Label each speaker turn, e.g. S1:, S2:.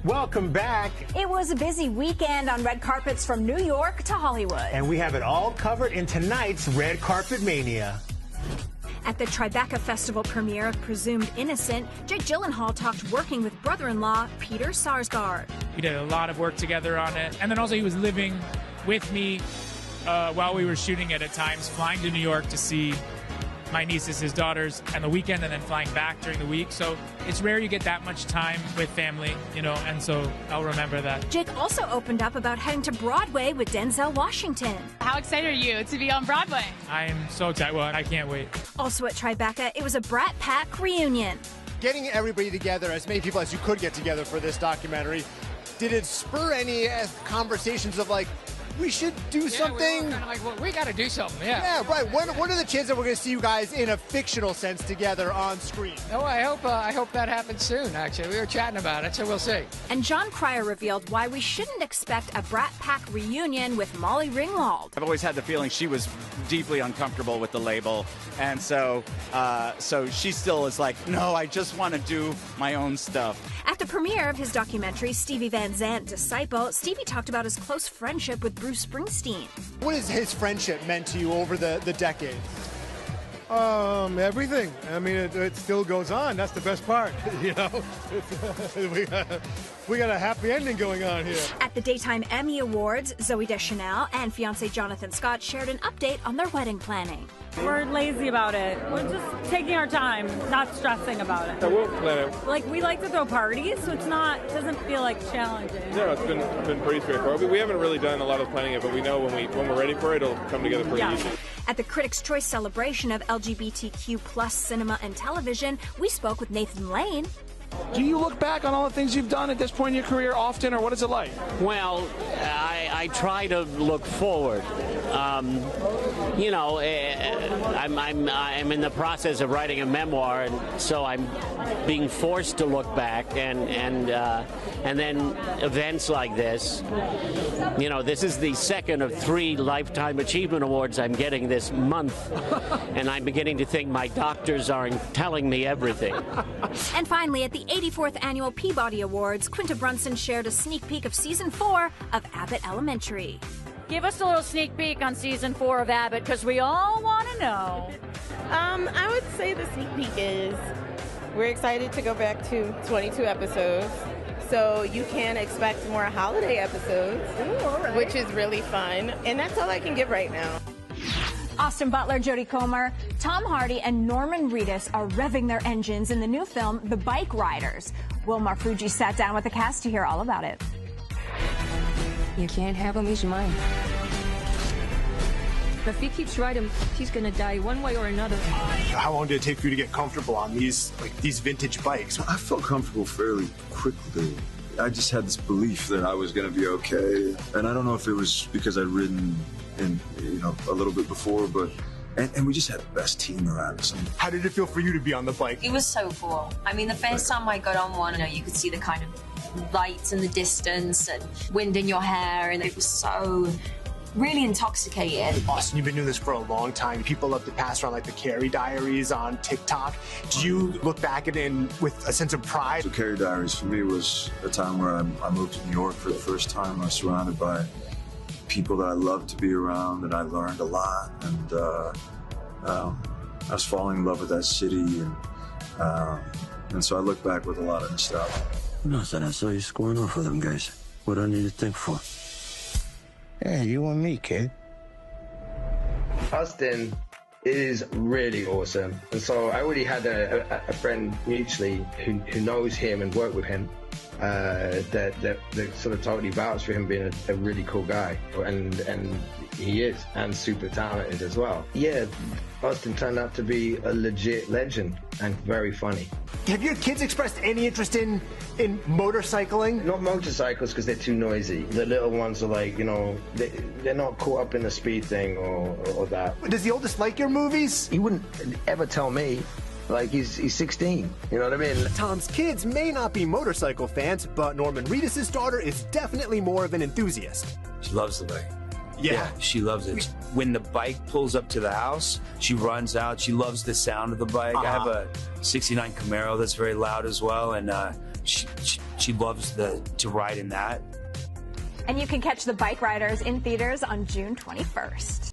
S1: Welcome back.
S2: It was a busy weekend on red carpets from New York to Hollywood.
S1: And we have it all covered in tonight's Red Carpet Mania.
S2: At the Tribeca Festival premiere of Presumed Innocent, Jake Gyllenhaal talked working with brother-in-law Peter Sarsgaard.
S3: We did a lot of work together on it. And then also he was living with me while we were shooting it at times, flying to New York to see my nieces, his daughters, and the weekend, and then flying back during the week. So it's rare you get that much time with family, you know, and so I'll remember that.
S2: Jake also opened up about heading to Broadway with Denzel Washington.
S4: How excited are you to be on Broadway?
S3: I'm so excited. Well, I can't wait.
S2: Also at Tribeca, it was a Brat Pack reunion.
S5: Getting everybody together, as many people as you could get together for this documentary, did it spur any conversations of like, we should do something?
S6: We were kind of like, well, we got to do something,
S5: Yeah, right. What are the chances that we're going to see you guys in a fictional sense together on screen?
S6: Oh, I hope that happens soon, actually. We were chatting about it, so we'll see.
S2: And John Cryer revealed why we shouldn't expect a Brat Pack reunion with Molly Ringwald.
S7: I've always had the feeling she was deeply uncomfortable with the label, and so she still is like, no, I just want to do my own stuff.
S2: At the premiere of his documentary, Stevie Van Zandt, Disciple, Stevie talked about his close friendship with Bruce Springsteen.
S5: What has his friendship meant to you over the decades?
S8: Everything. I mean, it still goes on. That's the best part, you know? We got a happy ending going on here.
S2: At the Daytime Emmy Awards, Zooey Deschanel and fiancé Jonathan Scott shared an update on their wedding planning.
S9: We're lazy about it. We're just taking our time, not stressing about it.
S10: I will plan it.
S9: Like, we like to throw parties, so it doesn't feel like challenging.
S10: No, it's been pretty straightforward. We haven't really done a lot of planning yet, but we know when we're ready for it, it'll come together pretty easy.
S2: At the Critics' Choice celebration of LGBTQ plus cinema and television, we spoke with Nathan Lane.
S11: Do you look back on all the things you've done at this point in your career often, or what is it like?
S12: Well, I try to look forward. You know, I'm in the process of writing a memoir, and so I'm being forced to look back, and then events like this. You know, this is the second of 3 Lifetime Achievement Awards I'm getting this month, and I'm beginning to think my doctors aren't telling me everything.
S2: And finally, at the 84th Annual Peabody Awards, Quinta Brunson shared a sneak peek of Season 4 of Abbott Elementary.
S9: Give us a little sneak peek on Season 4 of Abbott, because we all want to know.
S13: I would say the sneak peek is we're excited to go back to 22 episodes. So you can expect more holiday episodes, which is really fun. And that's all I can give right now.
S2: Austin Butler, Jodie Comer, Tom Hardy, and Norman Reedus are revving their engines in the new film, The Bikeriders. Will Marfuji sat down with the cast to hear all about it.
S14: You can't have him, he's mine. If he keeps riding, he's gonna die one way or another.
S5: How long did it take for you to get comfortable on these vintage bikes?
S15: I felt comfortable fairly quickly. I just had this belief that I was going to be okay. And I don't know if it was because I'd ridden a little bit before, but and we just had the best team around us.
S5: How did it feel for you to be on the bike?
S16: It was so cool. I mean, the first time I got on one, you could see the kind of lights in the distance and wind in your hair, and it was so really intoxicating.
S5: Austin, you've been doing this for a long time. People love to pass around like the Carrie Diaries on TikTok. Do you look back at it with a sense of pride?
S15: So Carrie Diaries for me was a time where I moved to New York for the first time. I was surrounded by people that I loved to be around, and I learned a lot. And I was falling in love with that city, and so I look back with a lot of nostalgia.
S17: Nothing. I saw you scoring off with them guys. What do I need to think for?
S18: Yeah, you and me, kid.
S19: Austin is really awesome. And so I already had a friend mutually who knows him and worked with him that sort of totally vouched for him being a really cool guy. And he is, and super talented as well. Yeah, Austin turned out to be a legit legend and very funny.
S5: Have your kids expressed any interest in motorcycling?
S19: Not motorcycles because they're too noisy. The little ones are like, they're not caught up in the speed thing or that.
S5: Does the oldest like your movies?
S19: He wouldn't ever tell me. Like, he's 16, you know what I mean?
S5: Tom's kids may not be motorcycle fans, but Norman Reedus' daughter is definitely more of an enthusiast.
S20: She loves the bike.
S5: Yeah,
S20: she loves it. When the bike pulls up to the house, she runs out. She loves the sound of the bike. I have a '69 Camaro that's very loud as well, and she She loves to ride in that.
S2: And you can catch the Bikeriders in theaters on June 21st.